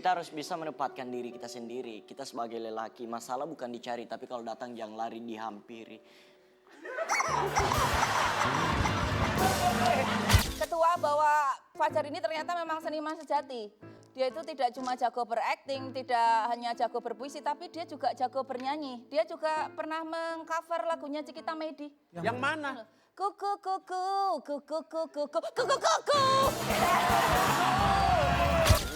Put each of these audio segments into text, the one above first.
Kita harus bisa menempatkan diri kita sendiri. Kita sebagai lelaki, masalah bukan dicari, tapi kalau datang jangan lari, dihampiri. Ketua bahwa Fajar ini ternyata memang seniman sejati. Dia itu tidak cuma jago berakting, tidak hanya jago berpuisi, tapi dia juga jago bernyanyi. Dia juga pernah mengcover lagunya Cikita Medi. Yang mana? Kuku kuku kuku kuku kuku kuku.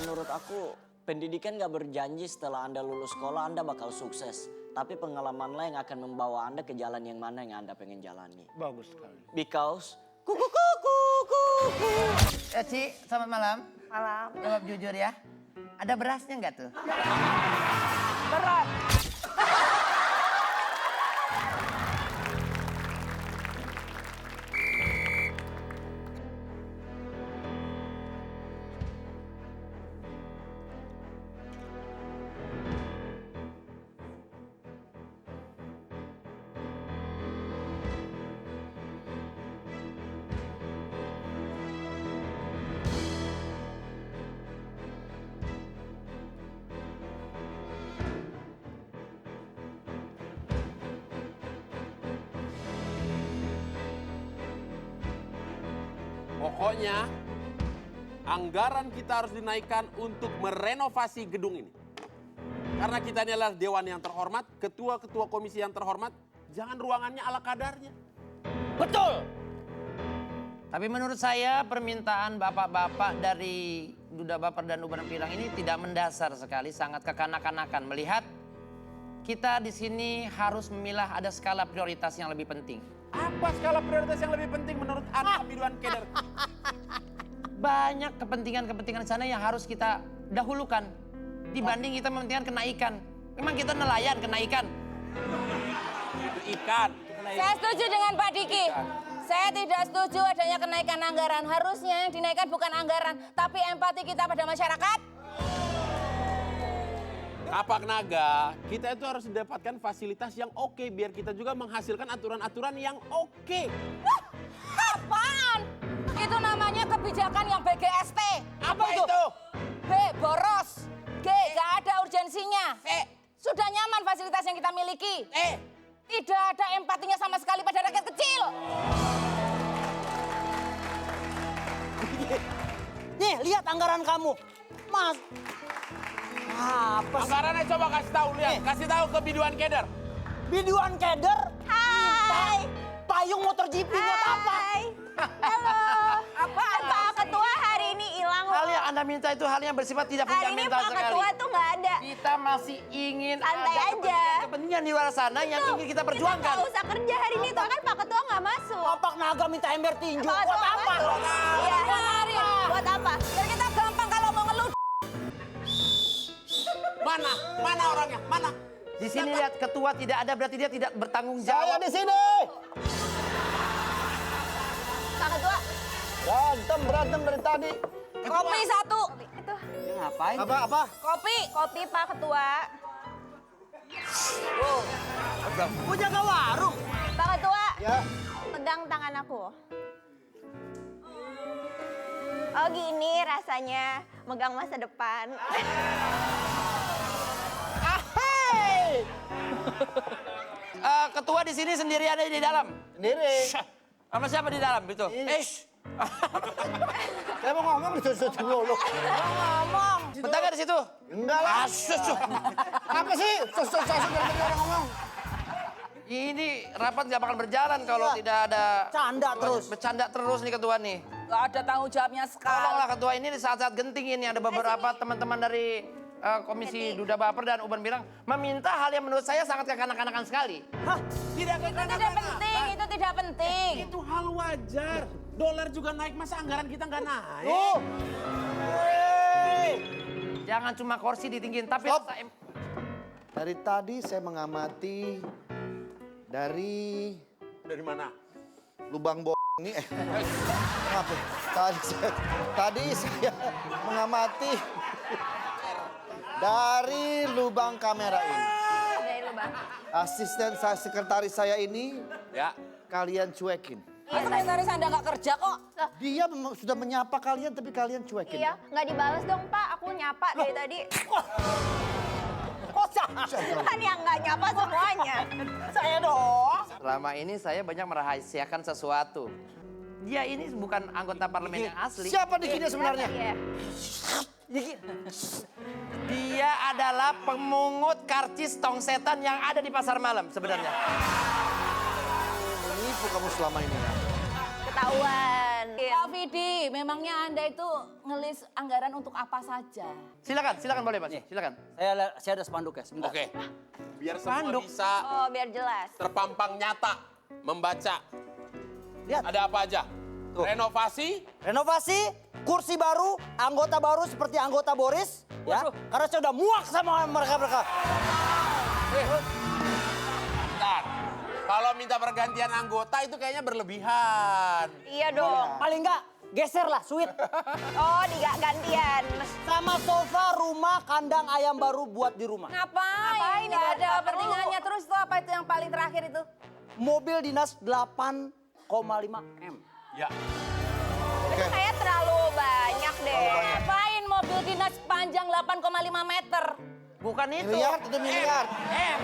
Menurut aku, pendidikan gak berjanji setelah Anda lulus sekolah Anda bakal sukses. Tapi pengalamanlah yang akan membawa Anda ke jalan yang mana yang Anda pengen jalani. Bagus sekali. Because kuku kuku kuku. Ci, selamat malam. Malam. Jawab jujur ya. Ada berasnya nggak tuh? Berat. Pokoknya anggaran kita harus dinaikkan untuk merenovasi gedung ini. Karena kita ini adalah dewan yang terhormat, ketua-ketua komisi yang terhormat, jangan ruangannya ala kadarnya. Betul. Tapi menurut saya permintaan bapak-bapak dari Duda Baper dan Uban Pirang ini tidak mendasar sekali, sangat kekanak-kanakan. Melihat kita di sini harus memilah ada skala prioritas yang lebih penting. Apa skala prioritas yang lebih penting menurut Anda, Biduan Keder? Banyak kepentingan-kepentingan di sana yang harus kita dahulukan dibanding kita mementingkan kenaikan. Memang kita nelayan kenaikan. Itu ikan. Saya setuju dengan Pak Diki. Saya tidak setuju adanya kenaikan anggaran. Harusnya yang dinaikkan bukan anggaran, tapi empati kita pada masyarakat. Kapak Naga, kita itu harus mendapatkan fasilitas yang oke biar kita juga menghasilkan aturan-aturan yang oke. Wah, apaan? Itu namanya kebijakan yang BGST. Apa itu? B, boros. G, gak ada urgensinya. Sudah nyaman fasilitas yang kita miliki. Tidak ada empatinya sama sekali pada rakyat kecil. Nih, lihat anggaran kamu. Mas, apa sih? Anggarannya coba kasih tahu, lihat. Kasih tahu ke Biduan Keder. Biduan Keder? Hai. Payung motor GP buat apa? Halo. Apaan Pak Ketua hari ini hilang? Hal yang Anda minta itu hal yang bersifat tidak Hari ini fundamental Pak sekali. Ketua tuh nggak ada. Kita masih ingin Santai ada aja. kepentingan di luar sana yang ingin kita Kita perjuangkan. nggak usah kerja hari ini, tuh kan Pak Ketua nggak masuk. Kapak Naga minta ember tinju. Pak Buat Ketua apa? masuk. Iya, kemarin. Buat apa? Biar kita gampang kalau mau ngeluh. Mana orangnya? Mana? Di sini lihat ketua tidak ada berarti dia tidak bertanggung Saya jawab. di sini. Pak Ketua, Berantem dari tadi. kopi satu. Itu. Ngapain? Apa? Kopi. Kopi Pak Ketua. Mau jaga warung? Pak Ketua, Ya. pegang tangan aku. Oh gini rasanya megang masa depan. Ketua di sini sendirian aja di dalam. Sendiri. Sama siapa di dalam itu? Saya mau ngomong ditutup dulu. Ngomong. Betah gak di situ? Enggak lah. Apa sih? Sus dari orang ngomong. Ini rapat nggak bakal berjalan kalau Iya. tidak ada Canda terus. bercanda terus nih ketua nih. Gak ada tanggung jawabnya sekali. Tolonglah ketua ini di saat-saat genting ini ada beberapa teman-teman dari Komisi Duda Baper dan Uban bilang meminta hal yang menurut saya sangat kekanak-kanakan sekali. Hah? Tidak Itu tidak penting, itu tidak penting. Itu hal wajar. Dolar juga naik, masa anggaran kita nggak naik? Tuh. Jangan cuma kursi ditinggiin tapi Stop. rasa Dari tadi saya mengamati dari Dari mana? lubang ini maaf ya. Tadi saya mengamati dari lubang kamera ini. Dari lubang. Asisten sekretaris saya ini Ya. kalian cuekin. Sekretaris Anda nggak kerja kok. Dia sudah menyapa kalian tapi kalian cuekin. Iya, nggak dibalas dong Pak. Aku nyapa dari tadi. Kan yang nggak nyapa semuanya. Saya dong. Selama ini saya banyak merahasiakan sesuatu. Dia ini bukan anggota parlemen yang asli. Siapa Diki dia sebenarnya? Iya. Dia adalah pemungut karcis tong setan yang ada di pasar malam sebenarnya. Menipu kamu selama ini ya. Ketahuan. Pak Vidi, memangnya Anda itu ngelis anggaran untuk apa saja? Silakan boleh Mas. Silakan. Saya ada spanduk ya, sebentar. Oke. Biar semua Spanduk. bisa Oh, biar jelas. terpampang nyata membaca. Lihat. Ada apa aja? Renovasi, Renovasi, kursi baru, anggota baru seperti anggota Boris. Ya, karena saya udah muak sama mereka-mereka. bentar. Kalau minta pergantian anggota itu kayaknya berlebihan. Iya dong. Paling enggak, geser lah, suite. Oh, gantian. Sama sofa, rumah, kandang ayam baru buat di rumah. Ngapain? Nggak ada kepentingannya. Terus itu apa itu yang paling terakhir itu? Mobil dinas 8,5 M. Ya. Itu kayak terlalu banyak deh. Ngapain mobil dinas panjang 8,5 meter? Bukan itu. Miliar itu miliar. M.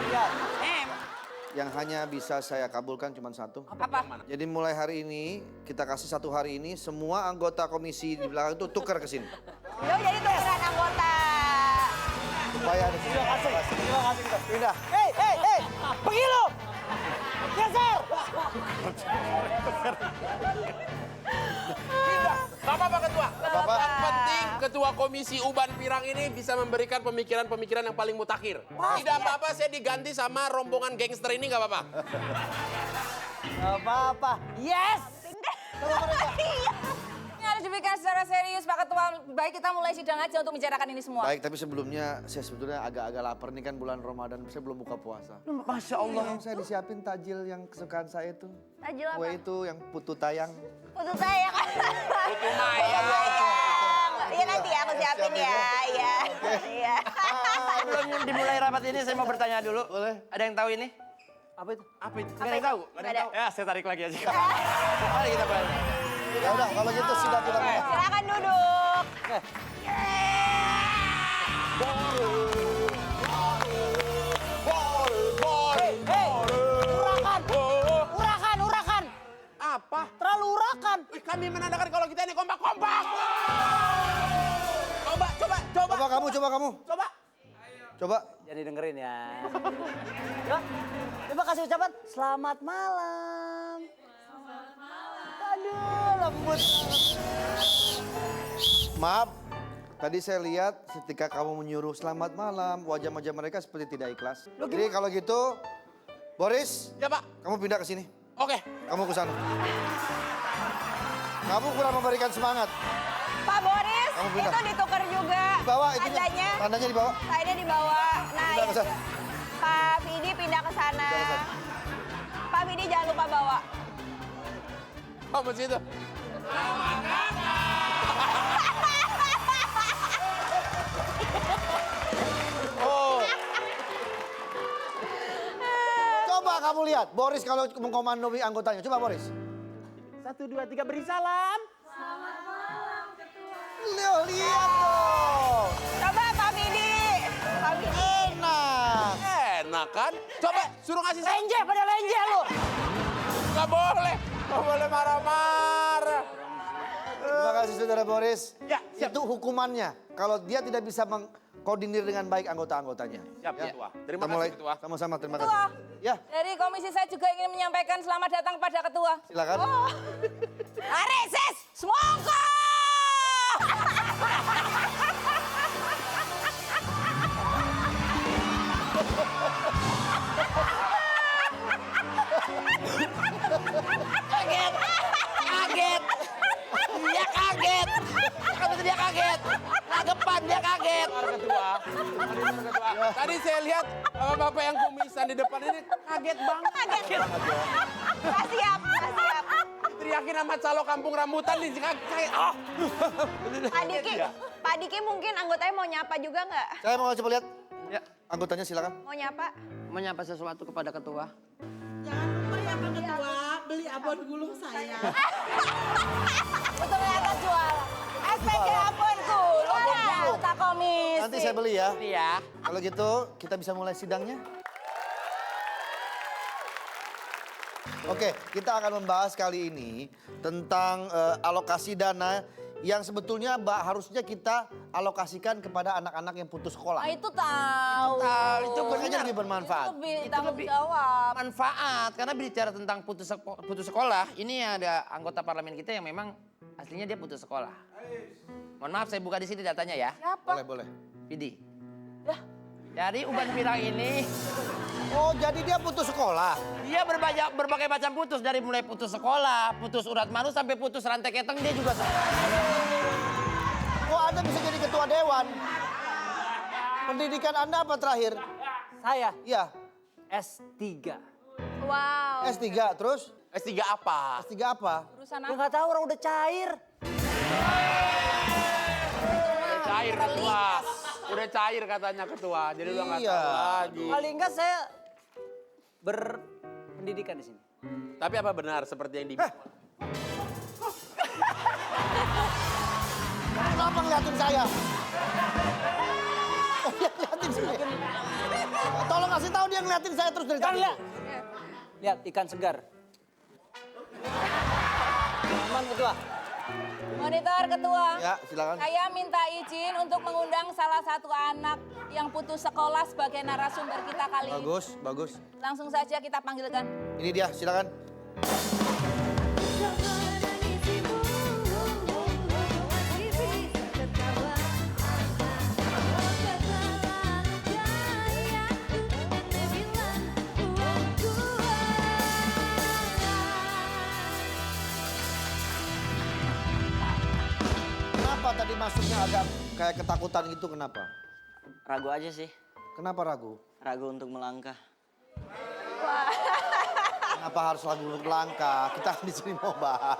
Yang hanya bisa saya kabulkan cuma satu. Apa? Jadi mulai hari ini, kita kasih 1 hari ini, semua anggota komisi di belakang itu tukar ke sini. Lo jadi tukeran anggota. Supaya ada Terima kasih kita. Pindah. Hei, pergi lo! Geser! Gak apa-apa ketua. apa-apa. Yang penting ketua komisi Uban Pirang ini bisa memberikan pemikiran-pemikiran yang paling mutakhir. Tidak apa-apa saya diganti sama rombongan gangster ini gak apa-apa. Gak apa-apa. Yes! Ini harus dipikirkan secara serius Pak Ketua. Baik kita mulai sidang aja untuk membicarakan ini semua. Baik, tapi sebelumnya saya sebetulnya agak-agak lapar. Ini kan bulan Ramadan, saya belum buka puasa. Masya Allah. Yang saya disiapin tajil yang kesukaan saya itu. Tajil apa? Kue itu yang putu tayang. Untuk saya kan. Putu Maya. Iya nanti aku siapin ya. Iya. Iya. Sebelum dimulai rapat ini saya mau bertanya dulu. Boleh. Ada yang tahu ini? Apa itu? Apa itu? Gak ada yang tahu? Nggak ada. Ya saya tarik lagi aja. Mari kita mulai. Ya udah, kalau gitu sidang kita mulai. Silakan duduk. Urakan! Apa? Terlalu urakan! Wih, kami menandakan kalau kita ini kompak-kompak. Coba. Coba kamu. Coba. Jadi dengerin ya. Coba kasih ucapan selamat malam. Aduh, lembut. Maaf, tadi saya lihat ketika kamu menyuruh selamat malam, wajah-wajah mereka seperti tidak ikhlas. Jadi kalau gitu, Boris, Ya Pak. kamu pindah ke sini. Oke. Kamu ke sana. Kamu kurang memberikan semangat. Pak Boris, Kamu pindah. itu ditukar juga. Di bawah, itunya. Tandanya. Tandanya di bawah. Tandanya di bawah. Nah, Pindah ke itu. sana. Pak Vidi pindah ke sana. Pindah ke sana. Pak Vidi jangan lupa bawa. Kamu situ. Coba kamu lihat, Boris kalau mengkomandoi anggotanya. Coba Boris. 1, 2, 3 beri salam. Lihat dong. Coba Pak Vidi. Pak Vidi. Enak. Enak kan? Coba suruh ngasih salam. Lenje pada lenje lu. Gak boleh marah-marah. Terima kasih saudara Boris. Ya, siap. Itu hukumannya. Kalau dia tidak bisa mengkoordinir dengan baik anggota-anggotanya. Siap, Ketua. Terima Kita kasih, mulai Ketua. sama-sama, terima Ketua. kasih. Ya, Dari komisi saya juga ingin menyampaikan selamat datang pada Ketua. silakan. Reses, semongko! Kaget. Dia kaget. Kamu dia kaget. Nagepan dia kaget. Ketua. Tadi saya lihat bapak-bapak yang kumisan di depan ini kaget banget. Nggak siap. Teriakin sama calo kampung rambutan di kayak Pak Diki mungkin anggotanya mau nyapa juga nggak? Saya mau coba lihat. Ya. Anggotanya silakan. Mau nyapa? Menyapa sesuatu kepada ketua. Jangan lupa ya Pak Ketua, beli abon gulung saya. Ternyata jual. SPG abon gulung di anggota komisi. Nanti saya beli ya. Iya. Kalau gitu kita bisa mulai sidangnya. Oke, kita akan membahas kali ini tentang alokasi dana yang sebetulnya harusnya kita alokasikan kepada anak-anak yang putus sekolah. Itu tahu. Itu makanya lebih bermanfaat. Itu lebih tanggung jawab. Manfaat, karena bicara tentang putus sekolah, ini ada anggota parlemen kita yang memang aslinya dia putus sekolah. Mohon maaf, saya buka di sini datanya ya. Boleh, boleh. Pidi. Dari Uban Pirang ini, Oh, jadi dia putus sekolah. dia berbagai macam putus. Dari mulai putus sekolah, putus urat malu, sampai putus rantai keteng, dia juga. Oh, Anda bisa jadi ketua dewan. Pendidikan Anda apa terakhir? Saya Iya, S3. Wow. S3 terus? S3 apa? S3 apa? Urusan Ya apa? nggak tahu, orang udah cair. Udah cair ketua. Udah cair katanya ketua, jadi udah nggak Iya. tahu lagi. Paling enggak saya berpendidikan di sini. Tapi apa benar seperti yang dibilang? Kenapa ngeliatin saya? Oh, dia ngeliatin saya. Tolong kasih tahu dia ngeliatin saya terus dari tadi. Lihat. Lihat ikan segar. Aman ketua. Monitor ketua. Ya, silakan. Saya minta izin untuk mengundang salah satu anak yang putus sekolah sebagai narasumber kita kali ini. Bagus, bagus. Langsung saja kita panggilkan. Ini dia, silakan. Kenapa tadi masuknya agak kayak ketakutan gitu, kenapa? Ragu aja sih, Kenapa ragu? ragu untuk melangkah. Kenapa harus ragu untuk langkah? Kita di sini mau bahas.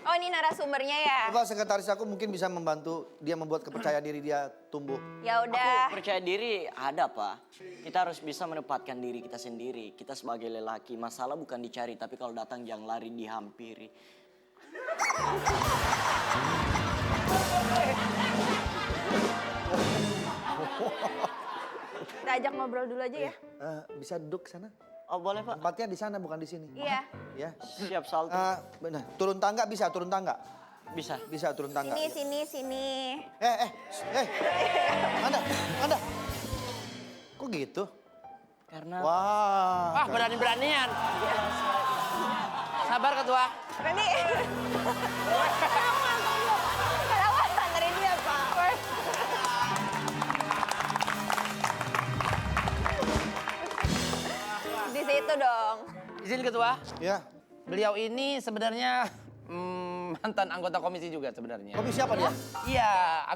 Oh, ini narasumbernya ya? Coba sekretaris aku mungkin bisa membantu dia membuat kepercayaan diri dia tumbuh. Ya udah. Percaya diri ada, Pak. Kita harus bisa menempatkan diri kita sendiri. Kita sebagai lelaki, masalah bukan dicari, tapi kalau datang jangan lari, dihampiri. Kita ajak ngobrol dulu aja ya. Bisa duduk sana? Oh boleh, Pak? Tempatnya di sana bukan di sini. Iya. Ya. Siap, Salto. Benar. Turun tangga bisa, turun tangga. Bisa. Bisa turun tangga. Sini. Eh. Anda. Kok gitu? Karena Wah. Wah, berani-beranian. Sabar ketua. Berani. Kenapa santerin dia, Pak? Di situ dong. Izin ketua. Ya. Beliau ini sebenarnya mantan anggota komisi juga sebenarnya. Komisi apa dia? Iya,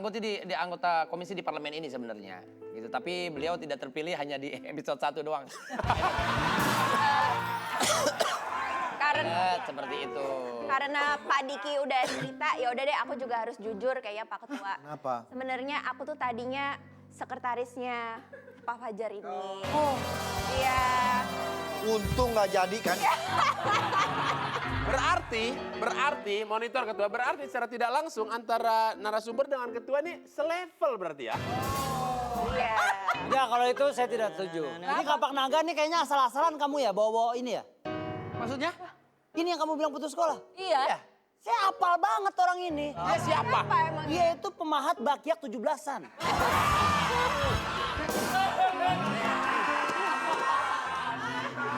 anggota komisi di parlemen ini sebenarnya. Gitu. Tapi beliau tidak terpilih hanya di episode 1 doang. Seperti itu. Karena Pak Diki udah cerita, ya udah deh aku juga harus jujur kayaknya Pak Ketua. Kenapa? Sebenarnya aku tuh tadinya sekretarisnya Pak Fajar ini. Oh. Iya. Untung nggak jadi kan? Berarti monitor ketua, berarti secara tidak langsung antara narasumber dengan ketua ini selevel berarti ya? Iya. Ya kalau itu saya tidak setuju. Ini Kapak Naga nih kayaknya asal-asalan kamu ya bawa-bawa ini ya. Maksudnya? Ini yang kamu bilang putus sekolah. Iya. Saya hafal banget orang ini. Dia siapa? Apa emang? Dia itu pemahat bakyak 17-an.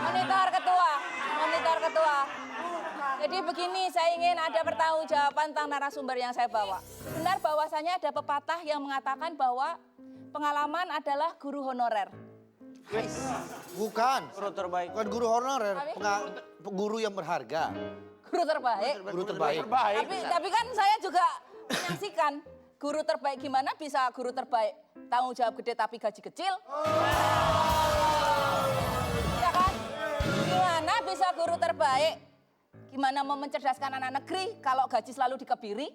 Monitor ketua. Jadi begini, saya ingin ada pertanggungjawaban tentang narasumber yang saya bawa. Benar bahwasanya ada pepatah yang mengatakan bahwa pengalaman adalah guru honorer. Bukan. guru terbaik. Bukan guru honorer, guru yang berharga. Guru terbaik. Guru terbaik. Tapi kan saya juga menyaksikan guru terbaik, gimana bisa guru terbaik tanggung jawab gede tapi gaji kecil? Ya kan? Gimana bisa guru terbaik? Gimana mau mencerdaskan anak negeri kalau gaji selalu dikebiri?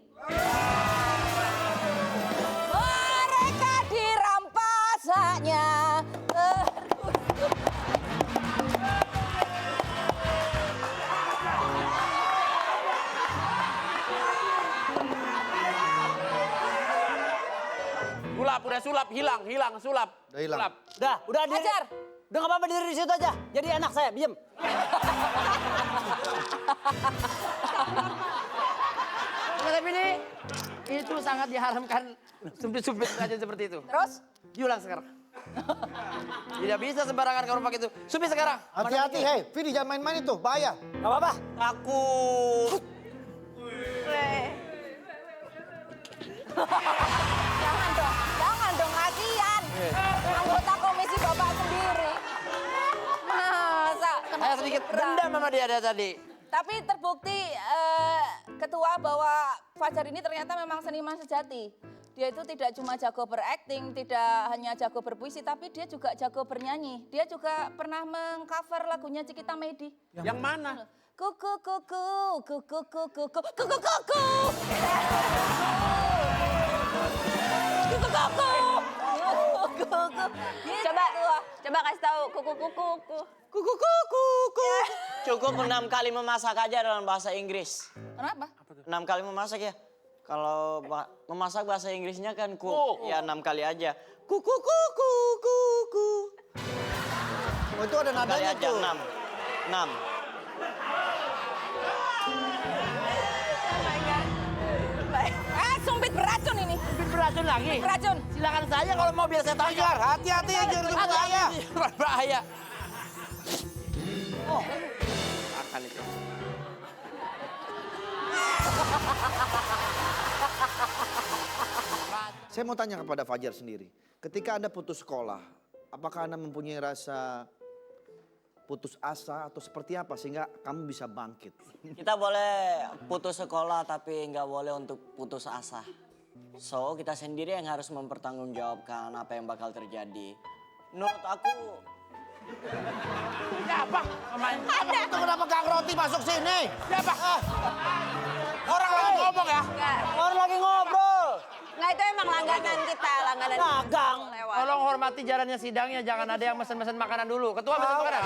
Mereka dirampas haknya. udah sulap, hilang, sulap. Udah hilang. Sulap. Udah diri. Fajar. Udah nggak apa-apa diri di situ aja. Jadi anak saya, diem. Nah, tapi ini itu sangat diharamkan sumpit-sumpit aja seperti itu. Terus? Diulang sekarang. Tidak bisa sembarangan kamu pakai itu. Sumpit sekarang. Hati-hati, hei. Vidi jangan main-main itu, bahaya. Gak apa-apa. Takut. Jangan dong, kasihan. Anggota komisi Bapak sendiri. Masa? Saya sedikit dendam sama dia tadi. Tapi terbukti ketua bahwa Fajar ini ternyata memang seniman sejati. Dia itu tidak cuma jago berakting, tidak hanya jago berpuisi, tapi dia juga jago bernyanyi. Dia juga pernah mengcover lagunya Cikita Medi. Yang mana? Kuku kuku kuku kuku kuku kuku kuku. Kuku kuku. Coba kasih tahu kuku. Kuku kuku kuku. Cukup 6 kali memasak aja dalam bahasa Inggris. Kenapa? 6 kali memasak ya. Kalau memasak bahasa Inggrisnya kan Cook. ya 6 kali aja. Kuku kuku kuku. Oh, itu ada Kali nadanya aja tuh. 6. Sumpit beracun ini. Sumpit beracun lagi. Beracun. Silakan saja kalau mau biar saya tanya. Fajar, hati-hati ya, jangan berbahaya. Berbahaya. Oh. Akan itu. Saya mau tanya kepada Fajar sendiri. Ketika Anda putus sekolah, apakah Anda mempunyai rasa putus asa atau seperti apa sehingga kamu bisa bangkit? Kita boleh putus sekolah tapi nggak boleh untuk putus asa. So kita sendiri yang harus mempertanggungjawabkan apa yang bakal terjadi. Menurut aku Siapa? Itu kenapa Kang Roti masuk sini? Siapa? Orang lagi ngomong ya. Orang lagi ngobrol. Nggak, itu emang langganan kita, langganan. Dagang. Lewat. Tolong hormati jalannya sidangnya, jangan ada yang mesen-mesen makanan dulu. Ketua mesen makanan.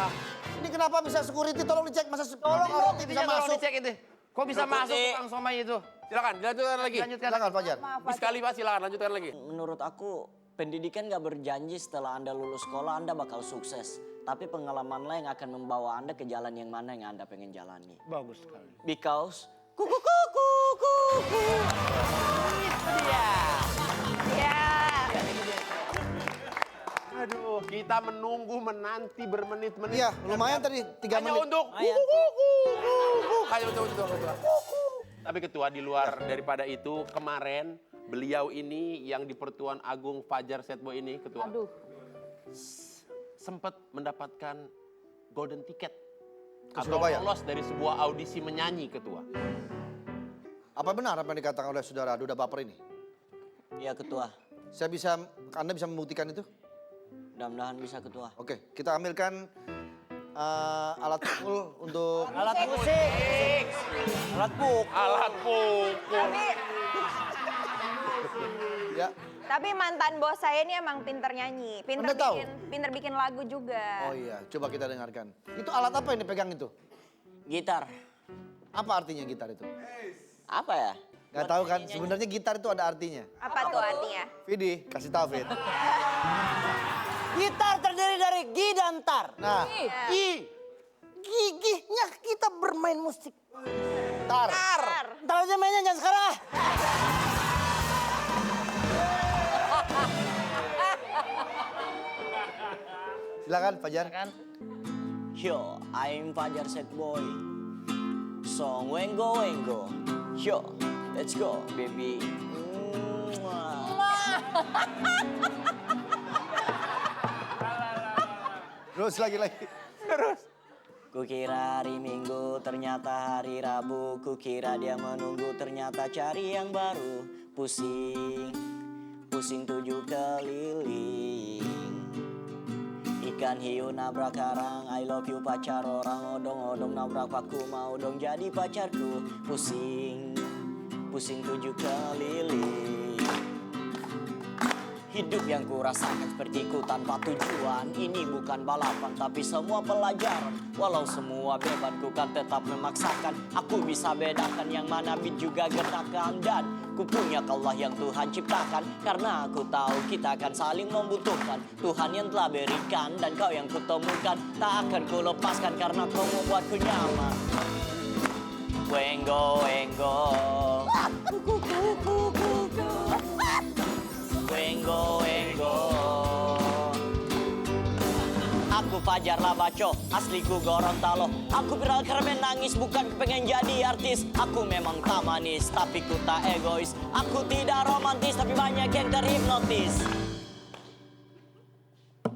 Ini kenapa bisa security? Tolong dicek masa Tolong Kang Roti bisa tolong masuk. dicek itu. Kok bisa masuk tukang somai itu? Silakan, dilanjutkan lagi. Lanjutkan. Silakan Fajar. Sekali Pak, silakan lanjutkan lagi. menurut aku pendidikan nggak berjanji setelah Anda lulus sekolah Anda bakal sukses. Tapi pengalamanlah yang akan membawa Anda ke jalan yang mana yang Anda pengen jalani. Bagus sekali. Because kuku kuku kuku. Ya. Aduh, kita menanti bermenit-menit. Iya, lumayan tadi 3 Hanya menit. untuk hanya untuk ketua. Tapi ketua, di luar daripada itu, kemarin beliau ini yang di Pertuan Agung Fajar Setbo ini, ketua. Aduh. Sempat mendapatkan golden ticket Ke atau Surabaya? lolos dari sebuah audisi menyanyi, ketua. Apa benar apa yang dikatakan oleh saudara Duda Baper ini? Ya ketua, Anda bisa membuktikan itu? mudah-mudahan bisa ketua. Oke, kita ambilkan alat pukul untuk Alat musik. Alat pukul. Alat pukul. ya. Tapi mantan bos saya ini emang pinter nyanyi, Anda tahu? pinter bikin lagu juga. Oh iya, coba kita dengarkan. Itu alat apa yang dipegang itu? Gitar, Apa artinya gitar itu? apa ya? Gak tahu kan? Sebenarnya gitar itu ada artinya. Apa tuh artinya? Vidi, kasih tahu Vid. Gitar terdiri dari gi dan tar. Nah, Gigihnya kita bermain musik. tar. Ntar aja mainnya, jangan sekarang ah. Silakan Fajar. Kan? Yo, I'm Fajar Set Boy. Song Wengo Wengo. Yo, let's go, baby. Terus lagi. Kukira hari Minggu, ternyata hari Rabu. Kukira dia menunggu, ternyata cari yang baru. Pusing 7 keliling. Ikan hiu nabrak karang, I love you pacar orang. Odong-odong nabrak paku, mau dong jadi pacarku. Pusing 7 keliling. Hidup yang ku rasakan seperti ku tanpa tujuan. Ini bukan balapan tapi semua pelajaran. Walau semua beban ku kan tetap memaksakan. Aku bisa bedakan yang mana beat juga gerakan. Dan ku punya Allah yang Tuhan ciptakan. Karena aku tahu kita akan saling membutuhkan. Tuhan yang telah berikan dan kau yang kutemukan. Tak akan ku lepaskan karena kau membuatku nyaman. Wenggo, wenggo. Wenggo, wenggo. Aku Fajar Labaco, asliku Gorontalo. Aku viral karena nangis, bukan pengen jadi artis. Aku memang tak manis, tapi ku tak egois. Aku tidak romantis, tapi banyak yang terhipnotis.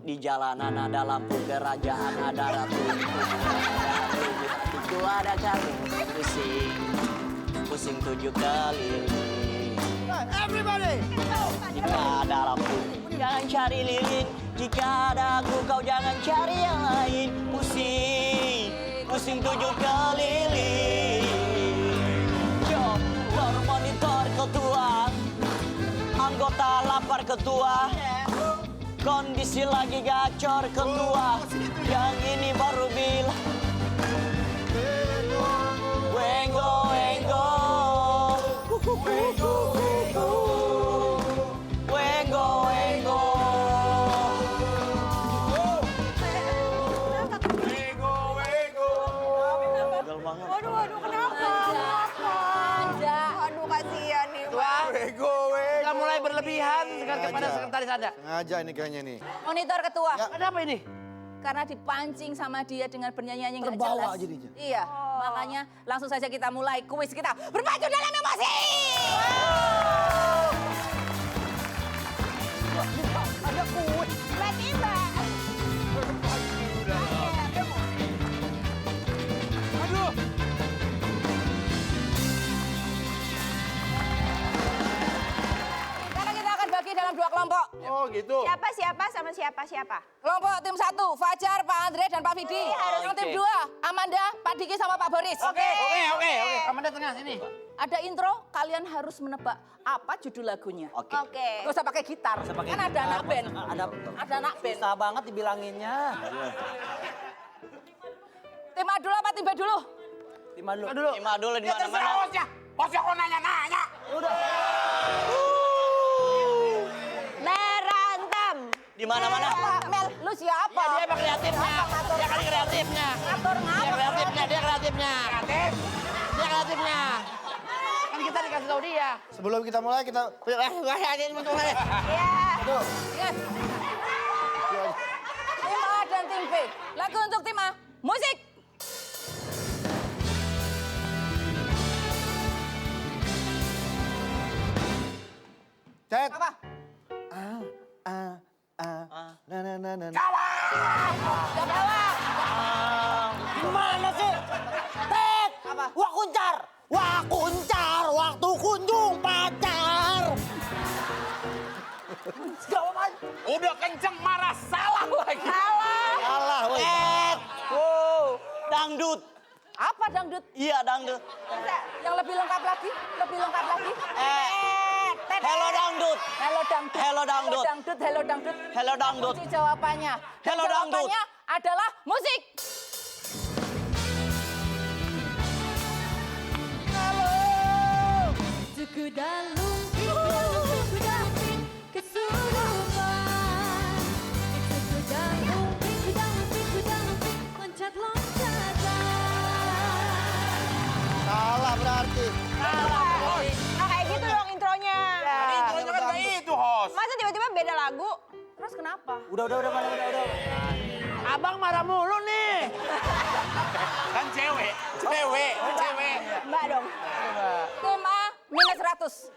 Di jalanan ada lampu, kerajaan ada ratu. Itu ada kamu, pusing, pusing 7 keliling. Everybody! Jika ada lampu, jangan cari lilin. Jika ada aku, kau jangan cari yang lain. Pusing, pusing 7 keliling. Jokor monitor ketua, anggota lapar ketua. Kondisi lagi gacor ketua. Yang ini baru bilang. Wenggo, wenggo. Wenggo, wenggo. Gagal banget. Waduh, kenapa? Aduh, kasihan nih, Pak. Sudah mulai berlebihan kepada sekretaris Anda. Sengaja ini kayaknya nih. Monitor ketua. Ada apa ini? Karena dipancing sama dia dengan bernyanyi yang nggak Terbawa jelas. jadinya. Iya, makanya langsung saja kita mulai kuis kita berpacu dalam emosi. Ada kue. Tiba-tiba. Sekarang kita akan bagi dalam 2 kelompok. Oh gitu. Siapa sama siapa? Kelompok tim 1, Fajar, Pak Andre, dan Pak Vidi. Yang tim 2, Amanda, Pak Diki, sama Pak Boris. Oke. Amanda tengah sini. Ada intro, kalian harus menebak apa judul lagunya. Oke. Oke. Gak usah pakai gitar, kan ada anak band. Ada anak band. Susah banget dibilanginnya. Tim A dulu apa tim B dulu? Di mana dulu? Dulu. Lima dulu di Ya mana-mana. terserah bosnya. Bosnya kok nanya-nanya. Berantem. Di mana-mana. Mel, lu siapa? Dia apa kreatifnya? Dia kali kreatifnya. Ngatur Dia kreatifnya. Kan kita dikasih tahu dia. Sebelum kita mulai kita Iya. Yes. Tim A dan tim B. Lagu untuk tim A. Musik. cek. Apa? Gimana sih? Tet! Apa? Wah kuncar! Wah kuncar! Waktu kunjung pacar! Udah kenceng marah salah lagi. Salah, woi. Wow, dangdut. Apa dangdut? Iya dangdut. Yang lebih lengkap lagi? Hello dangdut. Hello dangdut. Hello dangdut. Hello dangdut. Hello dangdut. Kunci jawabannya. Hello Dan dangdut. jawabannya adalah musik. Salah berarti. Nah, kayak gitu dong intronya. Tadi intronya kan kayak itu, host. Masa tiba-tiba beda lagu? Terus kenapa? Udah, mana udah. Abang marah mulu nih. Kan cewek. Mbak dong. Tim A minus 100.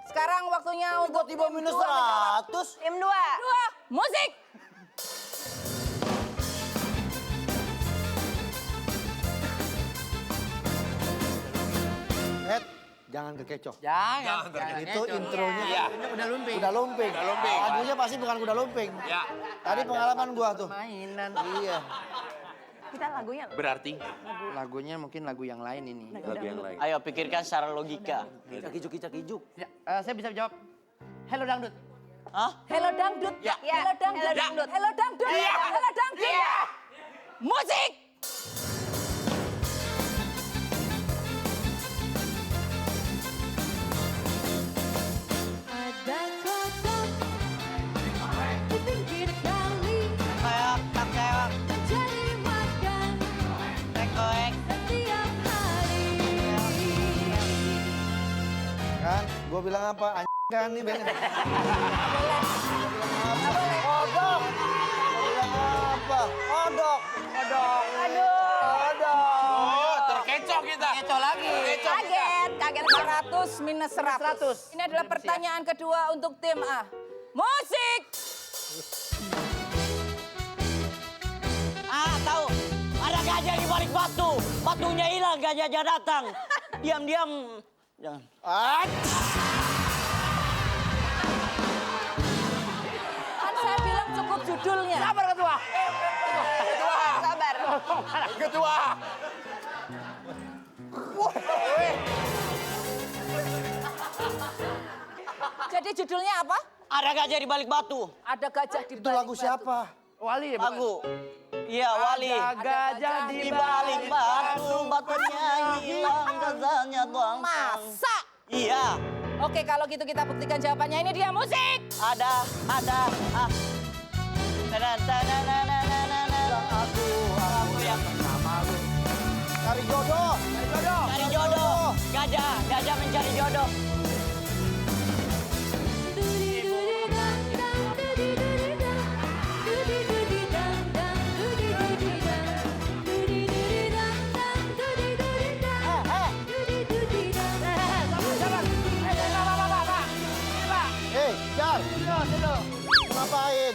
Sekarang waktunya untuk Tiba-tiba minus tim dua. 100. Tim 2. Dua, musik. Jangan kekecoh. Jangan. Itu intronya Iya. Udah lumping. kuda lumping. Lagunya pasti bukan kuda lumping. Ya. Tadi pengalaman gua tuh. Mainan. Iya. Kita lagunya. Berarti Lagunya mungkin lagu yang lain ini. lagu yang lain. Ayo pikirkan secara logika. Kijuk. Ya, saya bisa jawab. Hello dangdut. Hah? Hello Dangdut. Ya. Hello Dangdut. Hello Dangdut. Hello Dangdut. Iya. Hello Dangdut. Musik. Ada kodok di pinggir kali Keok, keok, mencari makan keok. setiap hari. Kan, gue bilang apa? Kan nih Ben. Kodok. Mau bilang apa? Kodok. Kodok. Kodok. Oh, terkecoh kita. Kecoh lagi. Kaget 100 minus 100. Ini adalah pertanyaan kedua untuk tim A. Musik. Ah, tahu. Ada gajah di balik batu. Batunya hilang, gajahnya datang. Diam-diam. Jangan. Kan saya bilang cukup judulnya. Sabar ketua. Sabar. Ketua. Jadi judulnya apa? Ada gajah di balik batu. Ada gajah di Itu balik lagu batu. siapa? Wali ya, Lagu. Iya, Wali. Gajah Di balik batu, batunya hilang, gajahnya doang. Masa? Iya. Oke, kalau gitu kita buktikan jawabannya. Ini dia musik. Ada. Aku yang bersama lu. Cari jodoh. Cari jodoh. Gajah mencari jodoh. Hei, Jar. Ngapain?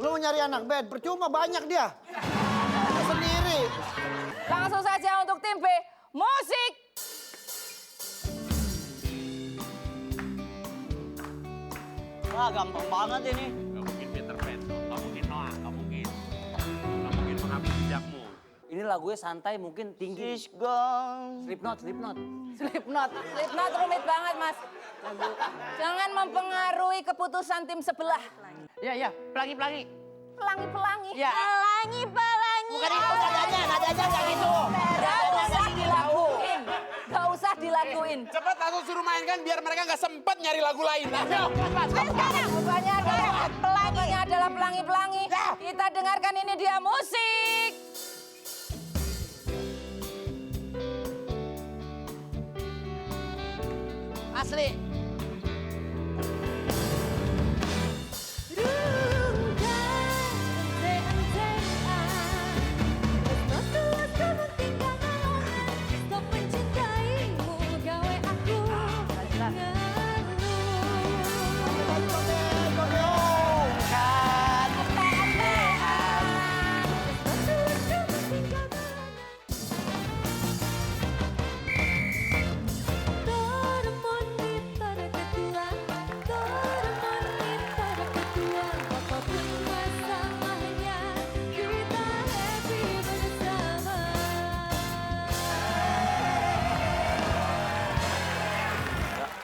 Lu mau nyari anak band? Percuma banyak dia. Lu sendiri. Langsung saja untuk tim B. Musik. Wah, gampang banget ini. Gak mungkin Peter Pan, gak mungkin Noah, gak mungkin. Gak mungkin menghapus jejakmu. Ini lagunya santai, mungkin tinggi. She's gone. Slipknot. Slipknot rumit banget, Mas. Jangan mempengaruhi keputusan tim sebelah. Ya, pelangi. Pelangi-pelangi. Ya. Pelangi. Bukan itu nadanya nggak gitu. Gak usah dilakuin. Cepat langsung suruh mainkan biar mereka gak sempat nyari lagu lain. Ayo. Pelanginya adalah pelangi-pelangi. Kita dengarkan ini dia musik. Asli.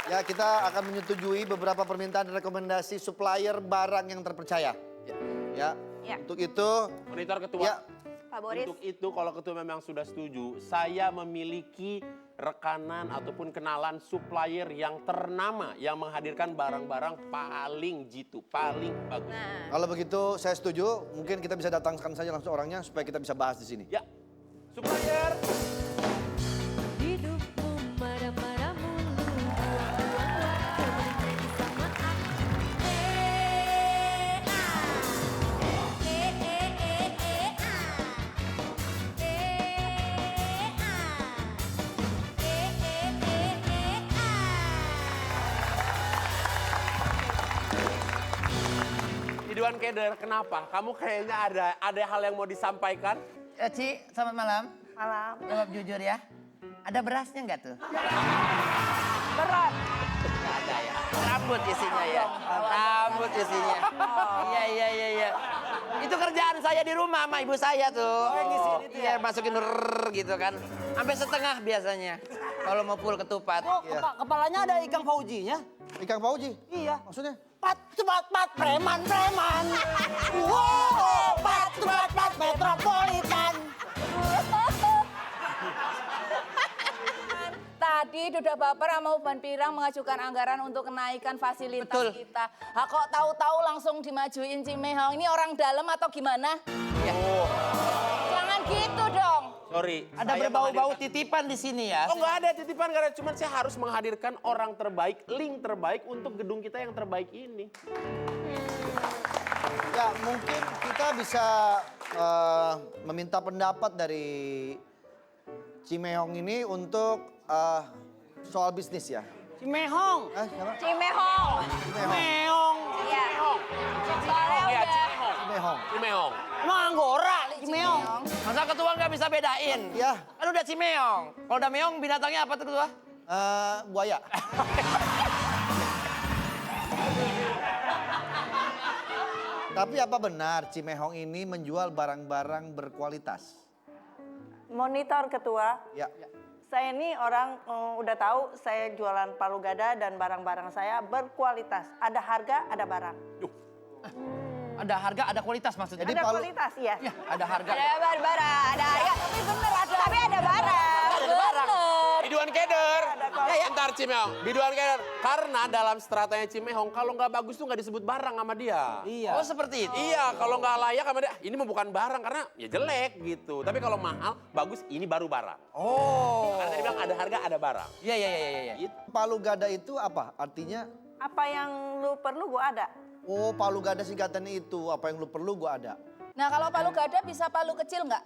Ya, kita akan menyetujui beberapa permintaan dan rekomendasi supplier barang yang terpercaya. Ya. Ya. Untuk itu, Monitor ketua. ya, Pak Boris. Untuk itu kalau ketua memang sudah setuju, saya memiliki rekanan ataupun kenalan supplier yang ternama yang menghadirkan barang-barang paling jitu, paling bagus. Nah, kalau begitu saya setuju. Mungkin kita bisa datangkan saja langsung orangnya supaya kita bisa bahas di sini. Ya, supplier. Hidupmu marah-marah mulu, buang-buang waktu bernyanyi sama aku. Ridwan Keder, kenapa? Kamu kayaknya ada hal yang mau disampaikan? Ci, selamat malam. malam. Jawab jujur ya. Ada berasnya nggak tuh? Berat. Ada ya. Rambut isinya ya. Rambut isinya. Iya. Itu kerjaan saya di rumah sama ibu saya tuh. Iya, masukin gitu kan. Sampai setengah biasanya. Kalau mau full ketupat. Kok kepalanya ada ikan faujinya? Ikang Fauji? Iya. Maksudnya? Pat preman. Wow, pat metropolitan. Tadi Duda Baper sama Uban Pirang mengajukan anggaran untuk kenaikan fasilitas Betul. kita. Kok tahu-tahu langsung dimajuin Cimehong? Ini orang dalam atau gimana? Jangan gitu dong. Sorry. Ada saya berbau-bau menghadirkan- titipan di sini ya. Oh nggak ada titipan, karena cuma saya harus menghadirkan orang terbaik, link terbaik untuk gedung kita yang terbaik ini. Ya mungkin kita bisa meminta pendapat dari Cimehong ini untuk soal bisnis ya. Cimehong. Siapa? Cimehong. Cimehong. Iya. Soalnya Iya, udah. Cimehong. Cimehong. Emang Anggora, Cimehong. Masa ketua nggak bisa bedain? Ya. Kan udah Cimeong. Kalau udah meong binatangnya apa tuh ketua? Buaya. Tapi apa benar Cimehong ini menjual barang-barang berkualitas? Monitor ketua, Ya. saya ini orang udah tahu saya jualan palu gada dan barang-barang saya berkualitas. Ada harga, ada barang. Ada harga, ada kualitas maksudnya. Jadi Ada palu- kualitas, iya. Ya, ada harga. Ada barang, ada harga. Tapi bener ada. Tapi ada barang. Biduan keder. Bentar Cimehong, biduan keder. Karena dalam stratanya Cimehong, kalau nggak bagus tuh nggak disebut barang sama dia. Oh seperti itu. Iya, kalau nggak layak sama dia, ini mah bukan barang karena ya jelek gitu. Tapi kalau mahal, bagus, ini baru barang. Oh. Karena tadi bilang ada harga, ada barang. Iya. Gitu. Palu gada itu apa? Artinya, Apa yang lu perlu gua ada. oh palu gada singkatannya itu. Apa yang lu perlu gua ada. Nah kalau palu gada bisa palu kecil nggak?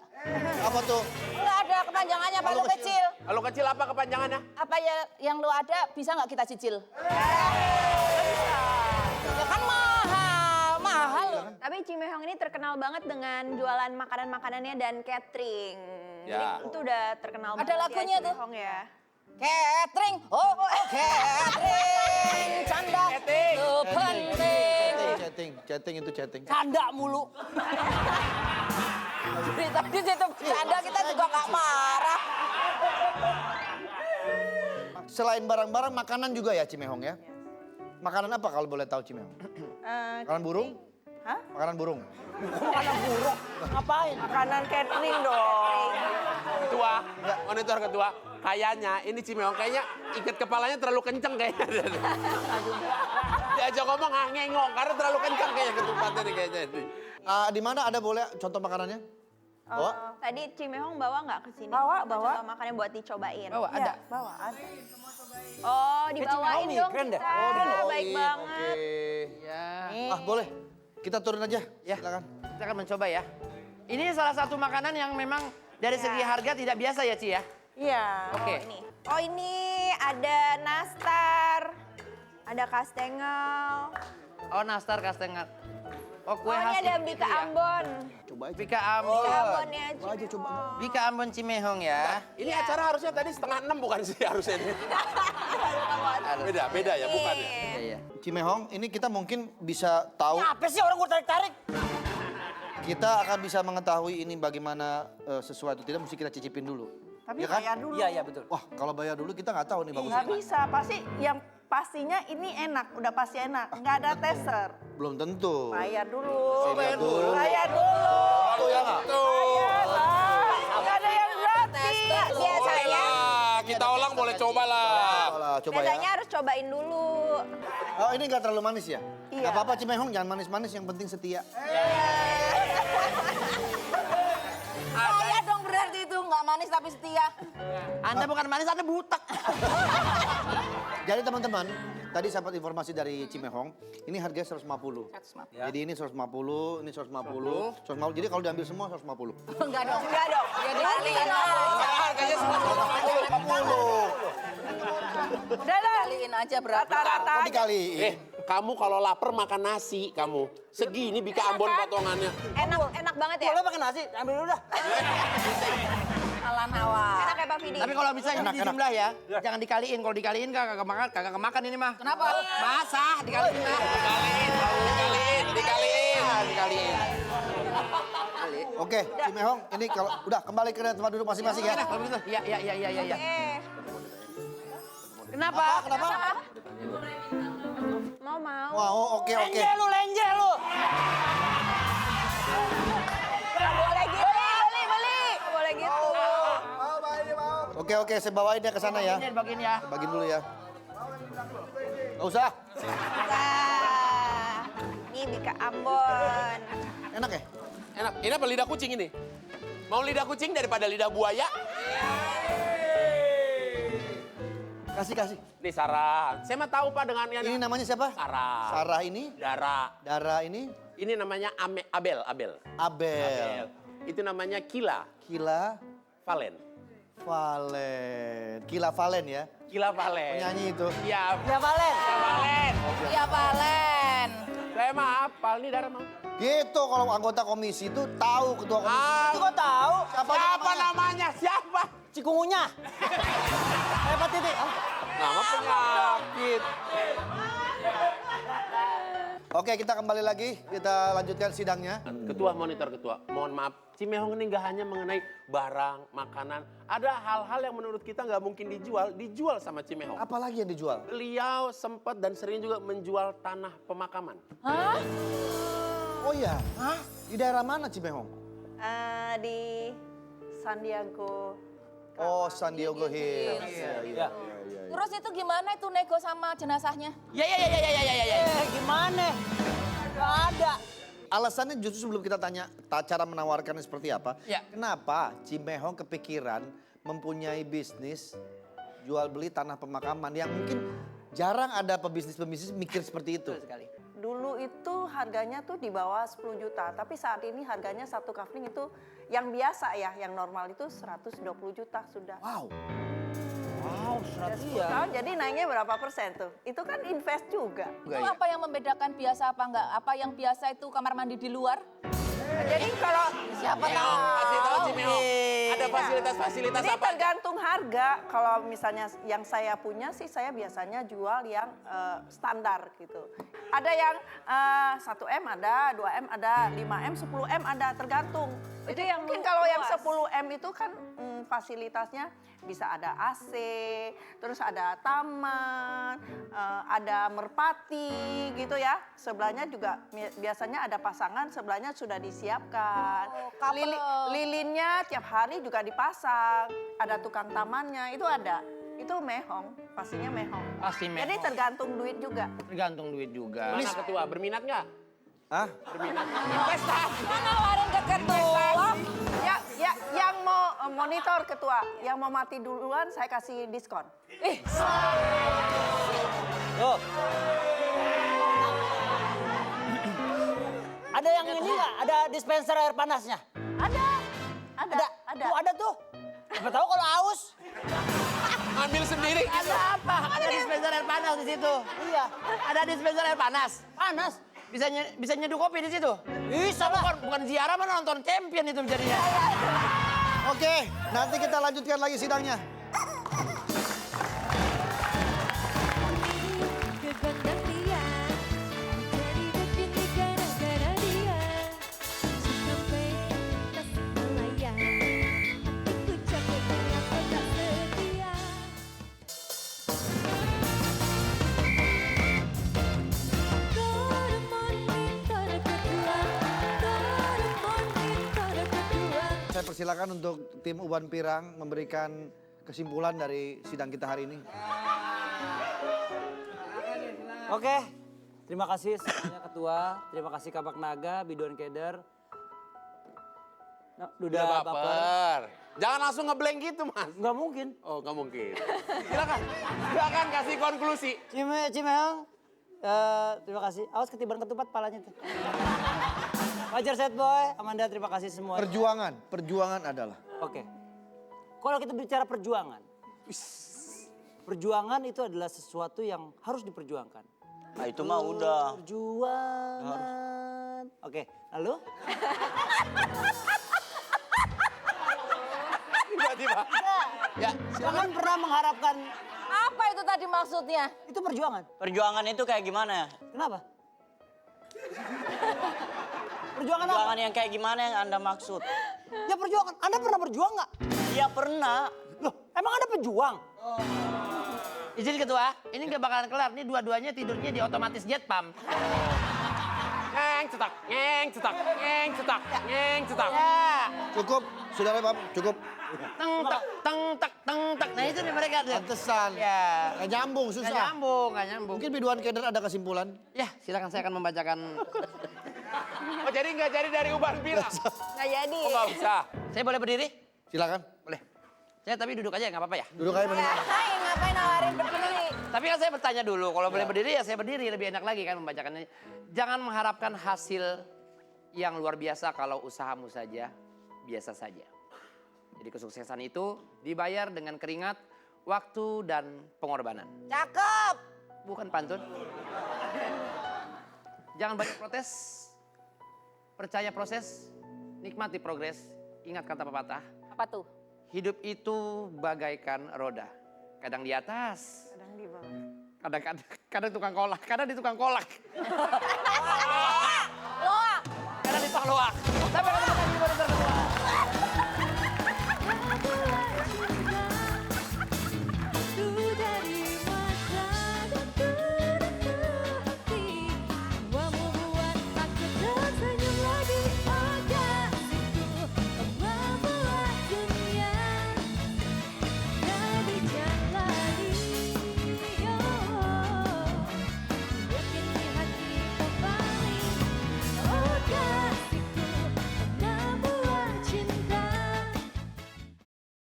Apa tuh? Nggak ada kepanjangannya palu kecil. Kalau kecil apa kepanjangannya? Apa ya yang lu ada bisa nggak kita cicil? Ya kan mahal loh. Tapi Cimehong ini terkenal banget dengan jualan makanan-makanannya dan catering. Ya. Jadi itu udah terkenal Ada banget lagunya ya tuh. Cimehong ya. Catering, catering, canda itu penting. Chatting itu chatting. Canda mulu. Tadi situ canda kita juga nggak marah. Selain barang-barang, makanan juga ya Cimehong ya? Makanan apa kalau boleh tahu Cimehong? Makanan burung? Hah? Makanan burung. Ngapain? Makanan catering dong. Ketua, monitor ketua. Kayaknya ini Cimehong kayaknya ikat kepalanya terlalu kenceng kayaknya. Diajak ngomong ngengong karena terlalu kenceng kayaknya ketupatnya nih kayaknya. Di mana ada boleh contoh makanannya? Bawa? Tadi Cimehong bawa nggak ke sini? Bawa. Contoh makannya buat dicobain. Bawa ada. Bawa ada. Oh, dibawain Cimehong nih, dong keren dah. kita. Oh, Baik banget. Ya. Boleh. Kita turun aja. Ya. Silakan. Kita akan mencoba ya. Ini salah satu makanan yang memang dari segi harga tidak biasa ya Ci ya. Iya. Oke. Oh ini ada nastar, ada kastengel. Oh nastar kastengel. Oh kue Oh khas ini ada itu bika ya. Ambon. Coba aja. Bika Ambon. Bika Ambonnya Coba aja coba. Bika Ambon Cimehong ya. Ini acara harusnya tadi 5:30 bukan sih harusnya ini. Beda ya bukan ya. Iya. Cimehong, ini kita mungkin bisa tahu, Apa sih orang gue tarik-tarik? kita akan bisa mengetahui ini bagaimana sesuai atau tidak, mesti kita cicipin dulu. Tapi Ya kan? bayar dulu. Iya betul. Wah, kalau bayar dulu kita nggak tahu nih bagus. Nggak bisa, pasti yang pastinya ini enak, udah pasti enak. Nggak ada tester. Belum tentu. Bayar dulu. Bayar dulu. Bayar dulu. Tuh ya nggak? Bayar lah. Nggak ada yang gratis. Biasanya, Kita ulang boleh coba lah. Coba biasanya ya. harus cobain dulu. Oh ini nggak terlalu manis ya? Iya. Nggak apa-apa Cimehong, jangan manis-manis, yang penting setia. Saya dong berarti itu nggak manis tapi setia. Anda bukan manis, Anda butak. Jadi teman-teman, tadi saya dapat informasi dari Cimehong, ini harganya 150. Jadi ini 150, ini 150, 150. Jadi kalau diambil semua 150. Enggak dong. Enggak dong. Ya dikaliin aja. Harganya semua 150. Udah lah. Kaliin aja berapa. Rata-rata Kok aja. dikaliin? Kamu kalau lapar makan nasi kamu. Segini Bika Ambon potongannya. Enak banget ya. Boleh pakai nasi, ambil dulu dah. Ala nawar. Enak ya Pak Fidi. Tapi kalau bisa Enak, di enak. jumlah ya, jangan dikaliin. Kalau dikaliin kagak kemakan ini mah. Kenapa? Basah dikaliin mah. Dikaliin. Oke, Cimehong, ini kalau udah kembali ke tempat duduk masing-masing ya. Kalau begitu, iya. Kenapa? Kenapa? Mau. Wow, oke. Lenje lu. Nggak boleh gitu. Beli. Nggak boleh gitu. Oke, saya bawain dia ke sana ya. Bagiin ya. Bagiin dulu ya. Nggak usah. Nah, ini Bika Ambon. Enak ya? Enak. Ini apa lidah kucing ini? Mau lidah kucing daripada lidah buaya? Kasih. Nih Sarah. Saya mah tahu Pak dengan yang Ini namanya siapa? Sarah. Sarah ini? Dara. ini? Ini namanya Abel. Abel. Itu namanya Kila Kila Valen. Valen. Kila Valen ya? Kila Valen. Penyanyi itu. Iya. Ya Valen. Iya Valen. Saya mah hafal nih Dara mau. Gitu kalau anggota komisi itu tahu ketua komisi. Itu kok tahu? Siapa namanya? Siapa? Cikungunya. Hepatitis. Nama penyakit. Oke, kita kembali lagi. Kita lanjutkan sidangnya. Ketua, mohon maaf. Cimehong ini nggak hanya mengenai barang, makanan. Ada hal-hal yang menurut kita nggak mungkin dijual sama Cimehong. Apalagi yang dijual? Beliau sempat dan sering juga menjual tanah pemakaman. Hah? Oh iya? Di daerah mana Cimehong? Di San Diego. Oh, San Diego Hills. Iya. Terus itu gimana itu nego sama jenazahnya? Ya. Gimana? Gak ada. Alasannya justru sebelum kita tanya cara menawarkannya seperti apa. Ya. Kenapa Cimehong kepikiran mempunyai bisnis jual beli tanah pemakaman yang mungkin jarang ada pebisnis mikir seperti itu. Betul sekali. Dulu itu harganya tuh di bawah 10 juta, tapi saat ini harganya satu kafling itu yang biasa ya, yang normal itu 120 juta sudah. Wow. Wow, Udah 10 iya. tahun, jadi naiknya berapa persen tuh? Itu kan invest juga. Itu apa yang membedakan biasa apa enggak? Apa yang biasa itu kamar mandi di luar? Jadi kalau Siapa Cimehong, kasih tahu Cimehong. Ada Iya. fasilitas-fasilitas Jadi apa? tergantung harga. Kalau misalnya yang saya punya sih, saya biasanya jual yang standar gitu. Ada yang 1M ada, 2M ada, 5M, 10M ada, tergantung. Jadi yang mungkin kalau yang luas. 10M itu kan fasilitasnya bisa ada AC, terus ada taman, ada merpati gitu ya. Sebelahnya juga biasanya ada pasangan, sebelahnya sudah disiapkan. couple. Lilinnya tiap hari juga dipasang, ada tukang tamannya, itu ada. Itu mehong, pastinya mehong. Pasti mehong. Jadi tergantung duit juga. Tergantung duit juga. Mana ketua, berminat nggak? Hah? Berminat. Investasi. Nawarin ke ketua. Ya, yang mau monitor ketua, yang mau mati duluan saya kasih diskon. Tuh. Ada yang ini nggak? Ada dispenser air panasnya? Ada. Tuh, ada tuh. Siapa tahu kalau haus. Ambil sendiri. Ada apa? Ada dispenser air panas di situ. Iya. Ada dispenser air panas. Panas. Bisa nyeduh kopi di situ. Bisa lah. Bukan ziarah, mana nonton champion itu jadinya. Oke, nanti kita lanjutkan lagi sidangnya. Kegandang dia, jadi dipilih gara-gara dia. Sampai tasik melayang, hatiku capek karena kau tak setia. Saya persilakan untuk tim Uban Pirang memberikan kesimpulan dari sidang kita hari ini. Oke. Terima kasih semuanya ketua. Terima kasih Kabak Naga, Biduan Keder. Udah baper. Jangan langsung ngeblank gitu, Mas. Nggak mungkin. Oh, nggak mungkin. Silakan kasih konklusi. Cimehong. Terima kasih. Awas ketiban ketupat palanya tuh. Wajar Set Boy, Amanda terima kasih semua. Perjuangan adalah. Oke. Kalau kita bicara perjuangan. Perjuangan itu adalah sesuatu yang harus diperjuangkan. Nah itu mah udah. Perjuangan. Oke, lalu? Tiba-tiba. Ya, Jangan pernah mengharapkan Apa itu tadi maksudnya? itu perjuangan. Perjuangan itu kayak gimana? Kenapa? Perjuangan apa? Perjuangan yang kayak gimana yang Anda maksud? Ya perjuangan. Anda pernah berjuang nggak? Iya pernah. Loh, emang Anda pejuang? Izin ketua, ini nggak bakalan kelar. Ini dua-duanya tidurnya di otomatis jet pump. Ngeng cetak, ngeng cetak, ngeng cetak, ngeng cetak. Ya. Cukup, saudara Bab, cukup. Teng tak, teng tak, teng tak. Nah itu nih mereka tuh. Pantesan. Ya. Nggak nyambung, Nggak susah. nyambung, nggak nyambung. Mungkin biduan keder ada kesimpulan? Ya, silakan saya akan membacakan. Oh jadi nggak jadi dari Uban Pirang? Nggak jadi. Oh nggak usah. Saya boleh berdiri? Silakan. Boleh. Saya tapi duduk aja nggak apa-apa ya. Duduk aja Ya, mendingan. hai, ngapain nawarin berdiri? Tapi kan saya bertanya dulu, kalau boleh berdiri ya saya berdiri, lebih enak lagi kan membacakannya. Jangan mengharapkan hasil yang luar biasa kalau usahamu saja biasa saja. Jadi kesuksesan itu dibayar dengan keringat, waktu, dan pengorbanan. Cakep. Bukan pantun. Jangan banyak protes, percaya proses, nikmati progres, ingat kata pepatah. Apa tuh? Hidup itu bagaikan roda. Kadang di atas, Kadang di bawah. kadang tukang kolak, kadang di tukang kolak. Loak. Kadang di tukang loak.